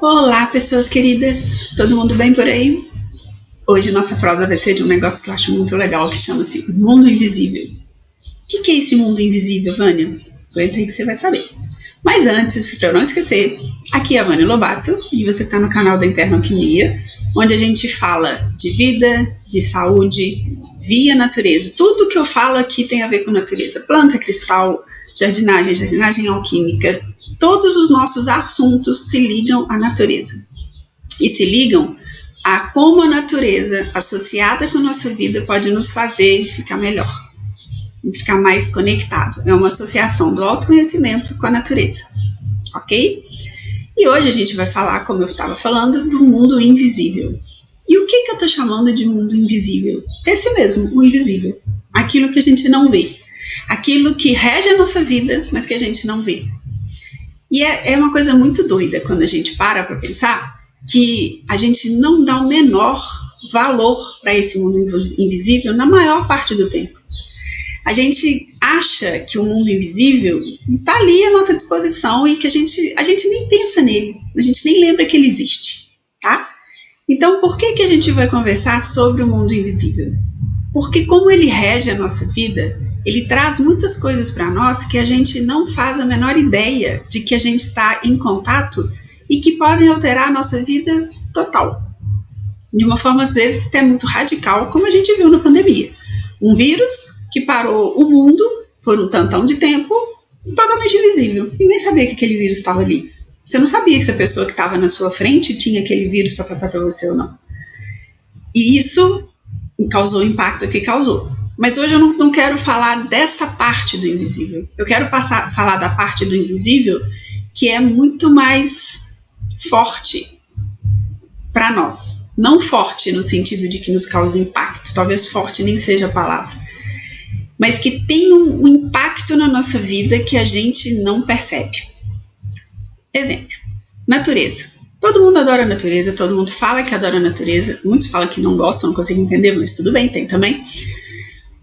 Olá, pessoas queridas, todo mundo bem por aí? Hoje nossa prosa vai ser de um negócio que eu acho muito legal, que chama-se Mundo Invisível. O que é esse mundo invisível, Vânia? Aguenta aí que você vai saber. Mas antes, para eu não esquecer, aqui é a Vânia Lobato e você está no canal da Interna Alquimia, onde a gente fala de vida, de saúde, via natureza. Tudo que eu falo aqui tem a ver com natureza. Planta, cristal, jardinagem alquímica. Todos os nossos assuntos se ligam à natureza. E se ligam a como a natureza, associada com a nossa vida, pode nos fazer ficar melhor. Ficar mais conectado. É uma associação do autoconhecimento com a natureza. Ok? E hoje a gente vai falar, como eu estava falando, do mundo invisível. E o que eu estou chamando de mundo invisível? Esse mesmo, o invisível. Aquilo que a gente não vê. Aquilo que rege a nossa vida, mas que a gente não vê. E é uma coisa muito doida quando a gente para pensar que a gente não dá o menor valor para esse mundo invisível na maior parte do tempo. A gente acha que o mundo invisível está ali à nossa disposição e que a gente nem pensa nele, a gente nem lembra que ele existe, tá? Então, por que a gente vai conversar sobre o mundo invisível? Porque como ele rege a nossa vida, ele traz muitas coisas para nós que a gente não faz a menor ideia de que a gente está em contato e que podem alterar a nossa vida total. De uma forma, às vezes, até muito radical, como a gente viu na pandemia. Um vírus que parou o mundo por um tantão de tempo, totalmente invisível. Ninguém sabia que aquele vírus estava ali. Você não sabia que essa pessoa que estava na sua frente tinha aquele vírus para passar para você ou não. E isso causou o impacto que causou. Mas hoje eu não quero falar dessa parte do invisível. Eu quero falar da parte do invisível que é muito mais forte para nós. Não forte no sentido de que nos causa impacto. Talvez forte nem seja a palavra. Mas que tem um impacto na nossa vida que a gente não percebe. Exemplo, natureza. Todo mundo adora a natureza, todo mundo fala que adora a natureza, muitos falam que não gostam, não consigo entender, mas tudo bem, tem também.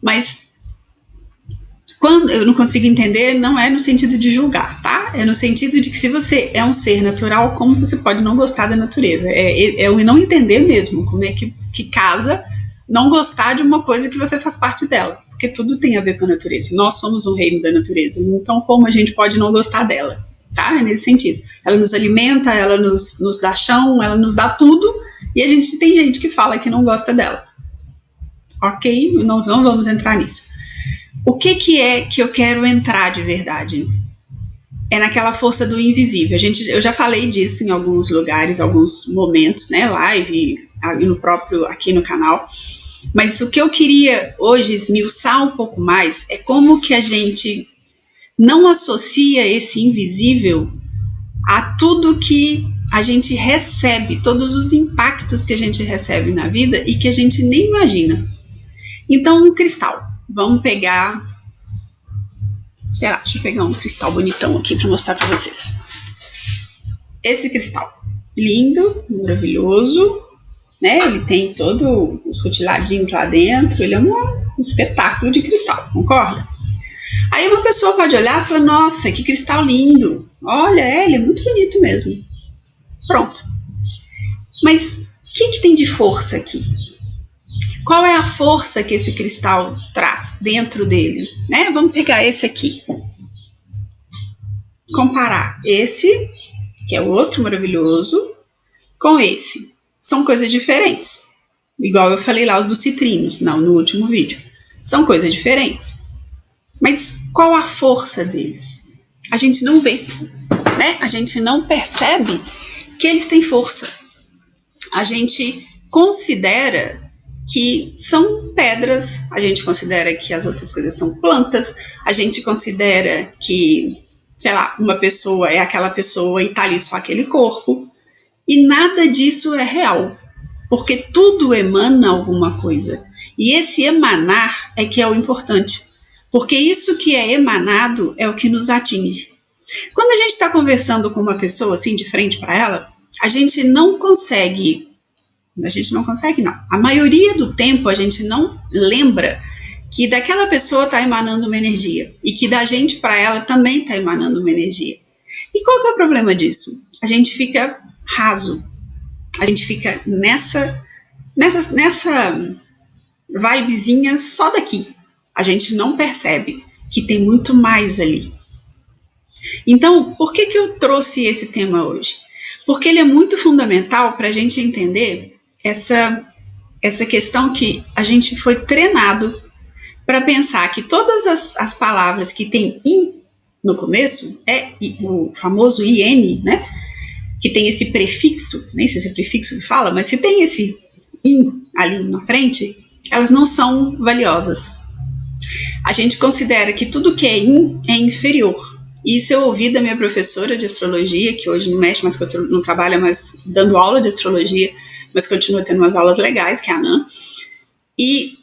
Mas quando eu não consigo entender, não é no sentido de julgar, tá? É no sentido de que se você é um ser natural, como você pode não gostar da natureza? É o não entender mesmo, como é que casa não gostar de uma coisa que você faz parte dela. Porque tudo tem a ver com a natureza. Nós somos um reino da natureza. Então, como a gente pode não gostar dela? Tá? É nesse sentido. Ela nos alimenta, ela nos dá chão, ela nos dá tudo. E a gente tem gente que fala que não gosta dela. Ok? Não vamos entrar nisso. O que é que eu quero entrar de verdade? É naquela força do invisível. Eu já falei disso em alguns lugares, alguns momentos, né? Live, aqui no canal. Mas o que eu queria hoje esmiuçar um pouco mais é como que a gente não associa esse invisível a tudo que a gente recebe, todos os impactos que a gente recebe na vida e que a gente nem imagina. Então, um cristal. Vamos pegar, sei lá, deixa eu pegar um cristal bonitão aqui para mostrar para vocês. Esse cristal, lindo, maravilhoso, né? Ele tem todos os rutiladinhos lá dentro, ele é um espetáculo de cristal, concorda? Aí uma pessoa pode olhar e falar, nossa, que cristal lindo, olha, ele é muito bonito mesmo. Pronto. Mas o que tem de força aqui? Qual é a força que esse cristal traz dentro dele? Né? Vamos pegar esse aqui. Comparar esse, que é outro maravilhoso, com esse. São coisas diferentes. Igual eu falei lá dos citrinos, no último vídeo. São coisas diferentes. Mas qual a força deles? A gente não vê, né? A gente não percebe que eles têm força. A gente considera que são pedras, a gente considera que as outras coisas são plantas, a gente considera que, sei lá, uma pessoa é aquela pessoa e tá ali só aquele corpo. E nada disso é real, porque tudo emana alguma coisa. E esse emanar é que é o importante, porque isso que é emanado é o que nos atinge. Quando a gente está conversando com uma pessoa assim de frente para ela, a gente não consegue, a maioria do tempo a gente não lembra que daquela pessoa está emanando uma energia e que da gente para ela também está emanando uma energia. E qual que é o problema disso? A gente fica raso. A gente fica nessa vibezinha só daqui. A gente não percebe que tem muito mais ali. Então, por que eu trouxe esse tema hoje? Porque ele é muito fundamental para a gente entender essa questão que a gente foi treinado para pensar que todas as palavras que tem in no começo, o famoso IN, né? Que tem esse prefixo, nem sei se é prefixo que fala, mas se tem esse in ali na frente, elas não são valiosas. A gente considera que tudo que é in é inferior. Isso eu ouvi da minha professora de astrologia, que hoje não mexe mais com não trabalha mais dando aula de astrologia, mas continua tendo umas aulas legais, que é a Nan. E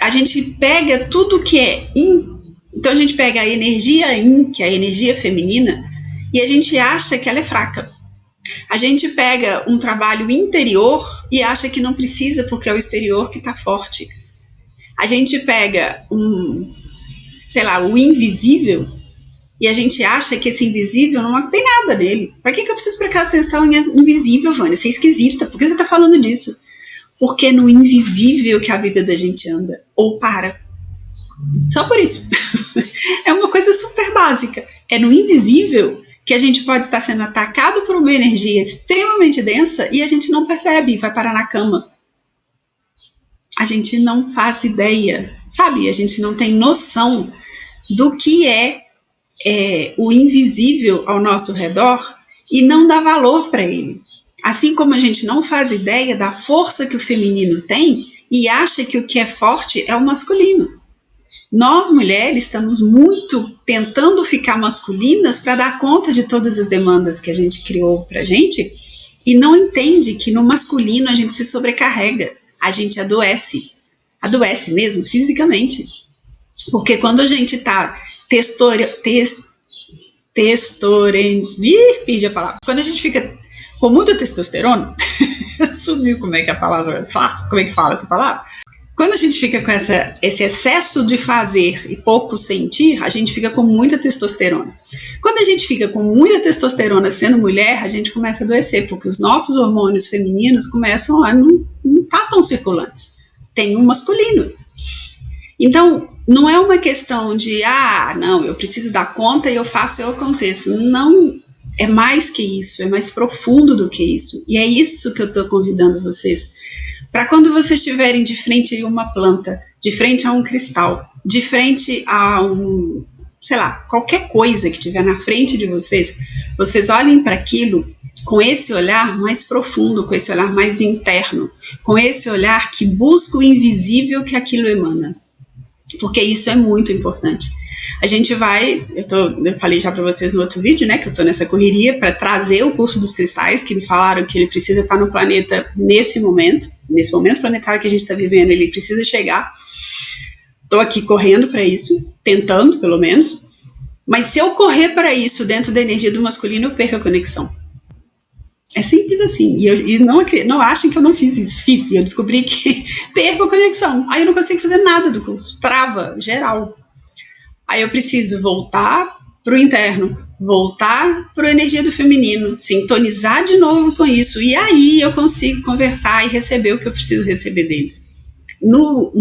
a gente pega tudo que é yin, então a gente pega a energia yin, que é a energia feminina, e a gente acha que ela é fraca. A gente pega um trabalho interior e acha que não precisa porque é o exterior que está forte. A gente pega o invisível e a gente acha que esse invisível não tem nada nele. Para que eu preciso prestar atenção em invisível, Vânia? Você é esquisita. Por que você está falando disso? Porque é no invisível que a vida da gente anda. Ou para. Só por isso. É uma coisa super básica. É no invisível que a gente pode estar sendo atacado por uma energia extremamente densa e a gente não percebe e vai parar na cama. A gente não faz ideia, sabe? A gente não tem noção do que é o invisível ao nosso redor e não dá valor para ele. Assim como a gente não faz ideia da força que o feminino tem e acha que o que é forte é o masculino. Nós, mulheres, estamos muito tentando ficar masculinas para dar conta de todas as demandas que a gente criou para a gente e não entende que no masculino a gente se sobrecarrega, a gente adoece mesmo fisicamente. Porque quando a gente está perdi a palavra. Quando a gente fica com muita testosterona, sumiu como é que a palavra faz, como é que fala essa palavra? Quando a gente fica com esse excesso de fazer e pouco sentir, a gente fica com muita testosterona. Quando a gente fica com muita testosterona sendo mulher, a gente começa a adoecer, porque os nossos hormônios femininos começam a não estar tão circulantes. Tem um masculino. Então, não é uma questão de, não, eu preciso dar conta e eu faço e eu aconteço. Não, é mais que isso, é mais profundo do que isso. E é isso que eu estou convidando vocês. Para quando vocês estiverem de frente a uma planta, de frente a um cristal, de frente a qualquer coisa que estiver na frente de vocês, vocês olhem para aquilo com esse olhar mais profundo, com esse olhar mais interno, com esse olhar que busca o invisível que aquilo emana. Porque isso é muito importante. A gente eu falei já para vocês no outro vídeo, né, que eu estou nessa correria para trazer o curso dos cristais, que me falaram que ele precisa estar no planeta nesse momento planetário que a gente está vivendo, ele precisa chegar. Estou aqui correndo para isso, tentando pelo menos, mas se eu correr para isso dentro da energia do masculino, eu perco a conexão. É simples assim, e não achem que eu não fiz isso, e eu descobri que perco a conexão, aí eu não consigo fazer nada do curso, trava, geral. Aí eu preciso voltar para o interno, voltar para a energia do feminino, sintonizar de novo com isso, e aí eu consigo conversar e receber o que eu preciso receber deles. No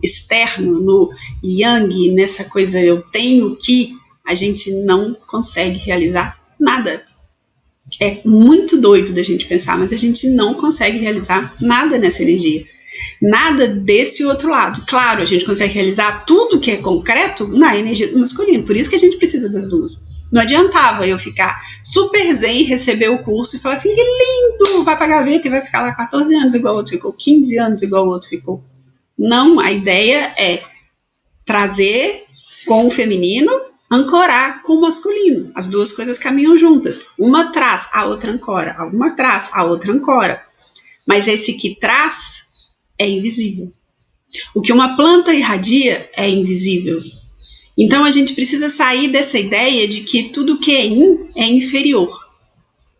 externo, no yang, nessa coisa eu tenho que, a gente não consegue realizar nada. É muito doido da gente pensar, mas a gente não consegue realizar nada nessa energia. Nada desse outro lado. Claro, a gente consegue realizar tudo que é concreto na energia do masculino. Por isso que a gente precisa das duas. Não adiantava eu ficar super zen e receber o curso e falar assim, que lindo, vai pra gaveta e vai ficar lá 14 anos igual o outro ficou, 15 anos igual o outro ficou. Não, a ideia é trazer com o feminino, ancorar com o masculino. As duas coisas caminham juntas. Uma traz, a outra ancora. Uma traz, a outra ancora. Mas esse que traz é invisível. O que uma planta irradia é invisível. Então a gente precisa sair dessa ideia de que tudo que é yin é inferior.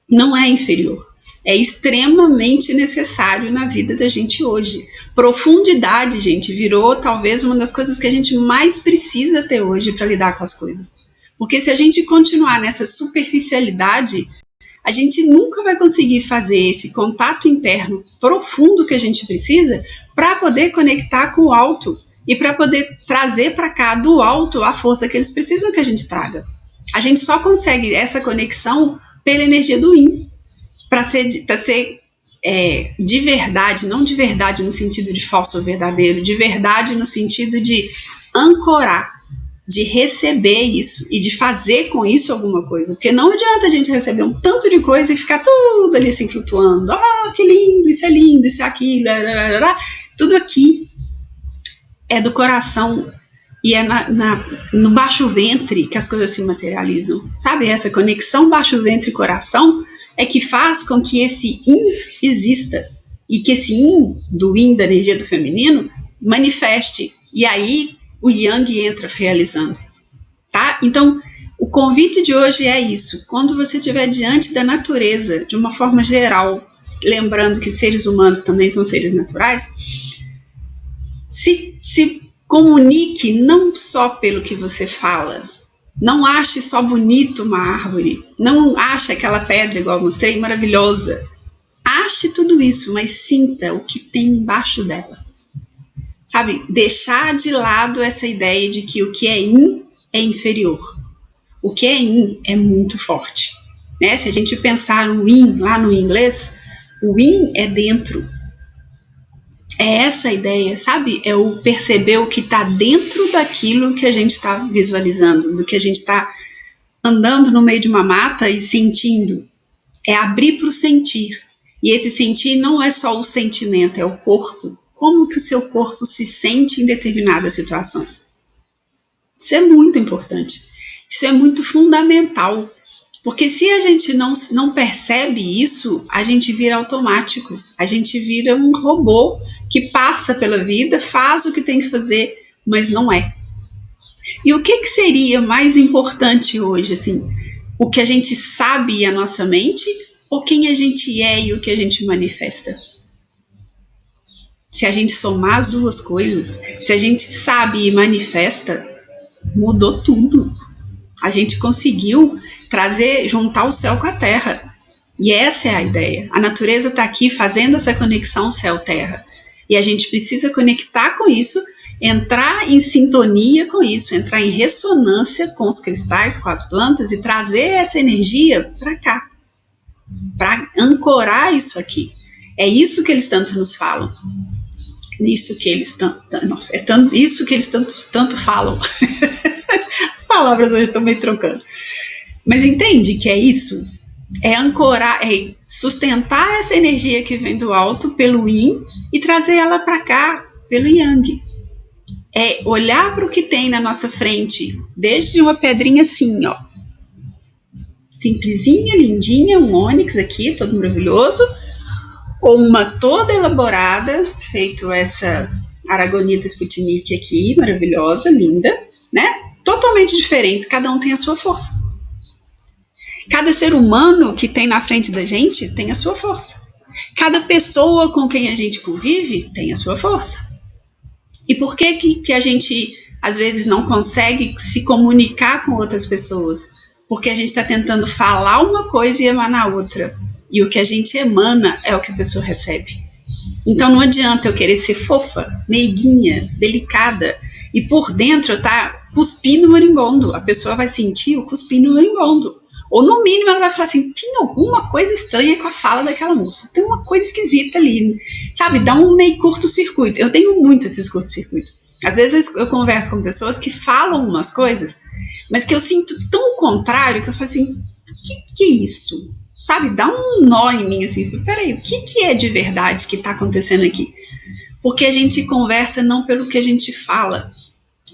Não é inferior. É extremamente necessário na vida da gente hoje. Profundidade, gente, virou talvez uma das coisas que a gente mais precisa ter hoje para lidar com as coisas. Porque se a gente continuar nessa superficialidade, a gente nunca vai conseguir fazer esse contato interno profundo que a gente precisa para poder conectar com o alto e para poder trazer para cá do alto a força que eles precisam que a gente traga. A gente só consegue essa conexão pela energia do Yin, para ser de verdade, não de verdade no sentido de falso ou verdadeiro, de verdade no sentido de ancorar, de receber isso e de fazer com isso alguma coisa, porque não adianta a gente receber um tanto de coisa e ficar tudo ali assim flutuando, que lindo, isso é aquilo, tudo aqui é do coração e é no baixo ventre que as coisas se materializam, sabe? Essa conexão baixo ventre e coração é que faz com que esse Yin exista e que esse Yin, do Yin, da energia do feminino, manifeste, e aí o Yang entra realizando, tá? Então, o convite de hoje é isso. Quando você estiver diante da natureza, de uma forma geral, lembrando que seres humanos também são seres naturais, se comunique não só pelo que você fala. Não ache só bonito uma árvore. Não ache aquela pedra, igual eu mostrei, maravilhosa. Ache tudo isso, mas sinta o que tem embaixo dela. Sabe, deixar de lado essa ideia de que o que é Yin é inferior. O que é Yin é muito forte. Né? Se a gente pensar no Yin, lá no inglês, o Yin é dentro. É essa a ideia, sabe? É o perceber o que está dentro daquilo que a gente está visualizando, do que a gente está andando no meio de uma mata e sentindo. É abrir para o sentir. E esse sentir não é só o sentimento, é o corpo. Como que o seu corpo se sente em determinadas situações. Isso é muito importante. Isso é muito fundamental. Porque se a gente não percebe isso, a gente vira automático. A gente vira um robô que passa pela vida, faz o que tem que fazer, mas não é. E o que seria mais importante hoje, assim? O que a gente sabe e a nossa mente, ou quem a gente é e o que a gente manifesta? Se a gente somar as duas coisas, se a gente sabe e manifesta, mudou tudo. A gente conseguiu juntar o céu com a terra. E essa é a ideia. A natureza está aqui fazendo essa conexão céu-terra. E a gente precisa conectar com isso, entrar em sintonia com isso, entrar em ressonância com os cristais, com as plantas e trazer essa energia para cá, para ancorar isso aqui. É isso que eles tanto nos falam. Isso que eles tanto falam. As palavras hoje estão meio trocando. Mas entende que é isso? É ancorar, é sustentar essa energia que vem do alto pelo Yin e trazer ela para cá pelo Yang. É olhar para o que tem na nossa frente, desde uma pedrinha assim, ó, simplesinha, lindinha, um ônix aqui, todo maravilhoso, ou uma toda elaborada, feito essa Aragonita Sputnik aqui, maravilhosa, linda, né? Totalmente diferente, cada um tem a sua força. Cada ser humano que tem na frente da gente tem a sua força. Cada pessoa com quem a gente convive tem a sua força. E por que a gente, às vezes, não consegue se comunicar com outras pessoas? Porque a gente está tentando falar uma coisa e emanar outra. E o que a gente emana é o que a pessoa recebe. Então não adianta eu querer ser fofa, meiguinha, delicada, e por dentro tá cuspindo marimbondo. A pessoa vai sentir o cuspindo marimbondo. Ou no mínimo ela vai falar assim, tinha alguma coisa estranha com a fala daquela moça, tem uma coisa esquisita ali, sabe, dá um meio curto-circuito. Eu tenho muito esses curto-circuitos. Às vezes eu converso com pessoas que falam umas coisas, mas que eu sinto tão o contrário que eu falo assim, que é isso? Sabe, dá um nó em mim assim, peraí, o que é de verdade que está acontecendo aqui? Porque a gente conversa não pelo que a gente fala,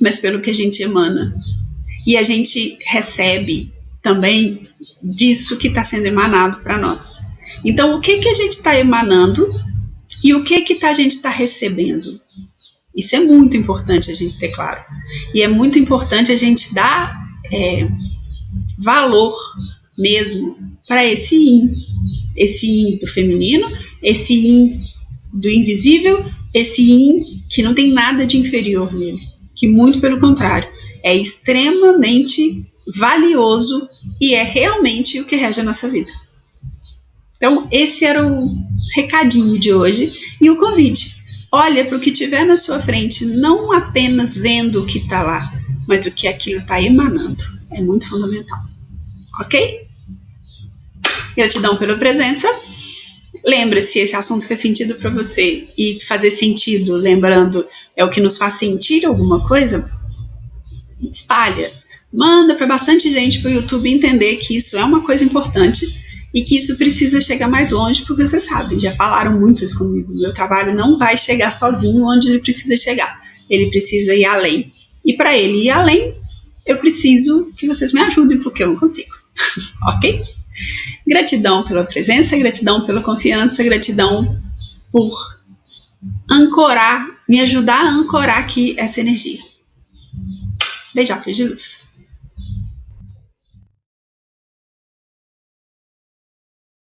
mas pelo que a gente emana. E a gente recebe também disso que está sendo emanado para nós. Então, o que a gente está emanando e o que a gente está recebendo? Isso é muito importante a gente ter claro. E é muito importante a gente dar valor mesmo para esse yin do feminino, esse yin do invisível, esse yin que não tem nada de inferior nele, que muito pelo contrário, é extremamente valioso e é realmente o que rege a nossa vida. Então, esse era o recadinho de hoje e o convite. Olha para o que tiver na sua frente, não apenas vendo o que está lá, mas o que aquilo está emanando. É muito fundamental. Ok? Gratidão pela presença. Lembre-se, esse assunto fez sentido para você, e fazer sentido, lembrando, é o que nos faz sentir alguma coisa. Espalha, manda para bastante gente para o YouTube entender que isso é uma coisa importante e que isso precisa chegar mais longe, porque vocês sabem, já falaram muito isso comigo, meu trabalho não vai chegar sozinho onde ele precisa chegar, ele precisa ir além, e para ele ir além, eu preciso que vocês me ajudem, porque eu não consigo. Ok? Gratidão pela presença, gratidão pela confiança, gratidão por ancorar, me ajudar a ancorar aqui essa energia. Beijocas de luz.